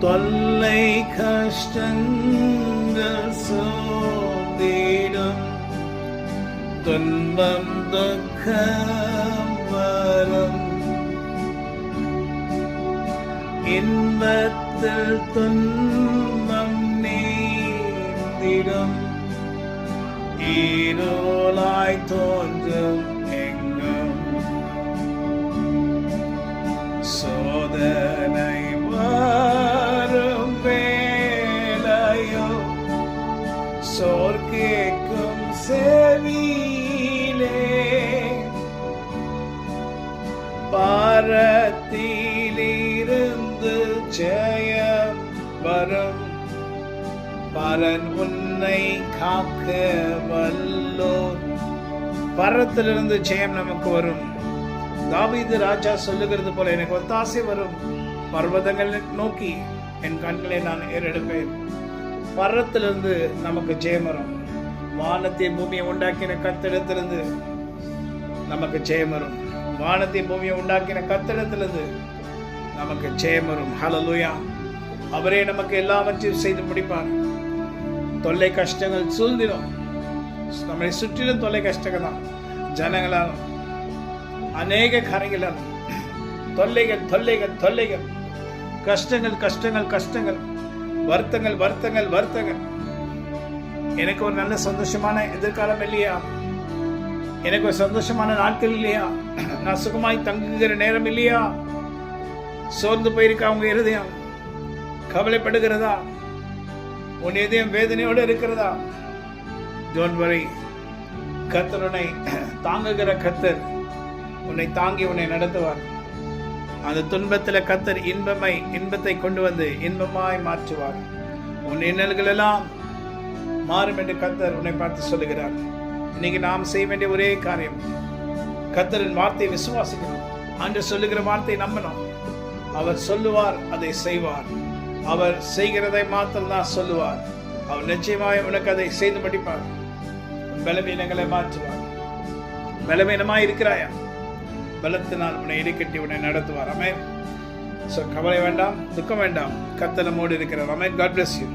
தொல்லை கஷ்டங்கள் சோர்ந்திடும், துன்பம் துக்கம் வரும், இன்பத்தில் துன்பம் நீந்திடும், இருளாய் தோன்றும் எங்கும் சோதனை வரும் வேளையோ, சோர் கேட்கும் செவியிலே பாரத்திலிருந்து ஜெயம் வரும், பரன் உன்னை காக்க வல்லோர். பரத்திலிருந்து ஜெயம் நமக்கு வரும். தாவீது ராஜா சொல்லுகிறது போல, எனக்கு ஒத்தாசை வரும், பர்வதங்களை நோக்கி என் கண்களை நான் ஏறெடுப்பேன். பரத்திலிருந்து நமக்கு ஜெயம் வரும். வானத்தை பூமியை உண்டாக்கின கர்த்தரிடத்திலிருந்து நமக்கு ஜெயம் வரும். வானத்தை பூமியை உண்டாக்கின கர்த்தரிடத்திலிருந்து நமக்கு ஜெயம் வரும். ஹல்லேலூயா. அவரே நமக்கு எல்லாவற்றையும் செய்து முடிப்பார். தொல்லை கஷ்டங்கள் சூழ்ந்திடும். நம்மை சுற்றிலும் தொல்லை கஷ்டங்கள் தான். ஜனங்களாலும் அநேக காரியங்களாலும் தொல்லைகள் தொல்லைகள் தொல்லைகள், கஷ்டங்கள் கஷ்டங்கள் கஷ்டங்கள், வருத்தங்கள் வருத்தங்கள் வருத்தங்கள். எனக்கு ஒரு நல்ல சந்தோஷமான எதிர்காலம் இல்லையா? எனக்கு ஒரு சந்தோஷமான நாட்கள் இல்லையா? நான் சுகமாய் தங்குகிற நேரம் இல்லையா? சோர்ந்து போயிருக்கா உங்க இருதயம்? கவலைப்படுகிறதா? உன் இதயம் வேதனையோடு இருக்கிறதா? Don't worry. கர்த்தர் உன்னை தாங்குகிற கர்த்தர் உன்னை தாங்கி உன்னை நடத்துவார். அந்த துன்பத்தில் கர்த்தர் இன்பத்தை கொண்டு வந்து இன்பமாய் மாற்றுவார். உன் இன்னல்கள் எல்லாம் மாறும் என்று கர்த்தர் உன்னை பார்த்து சொல்லுகிறார். இன்னைக்கு நாம் செய்ய வேண்டிய ஒரே காரியம், கர்த்தரின் வார்த்தையை விசுவாசிக்கணும். அன்று சொல்லுகிற வார்த்தையை நம்பணும். அவர் சொல்லுவார், அதை செய்வார். அவர் செய்கிறதை மாத்திரம் தான் சொல்லுவார். அவர் நிச்சயமாய் உனக்கு அதை செய்து முடிப்பார். பலவீனங்களை மாற்றுவார். பலவீனமாய் இருக்கிறாயா? பலத்தினால் உன்னை இடைக்கட்டி உன்னை நடத்துவார். ஆமென். கவலை வேண்டாம், துக்கம் வேண்டாம். கர்த்தர் நம்மோடு இருக்கிறார். ஆமென். God bless you.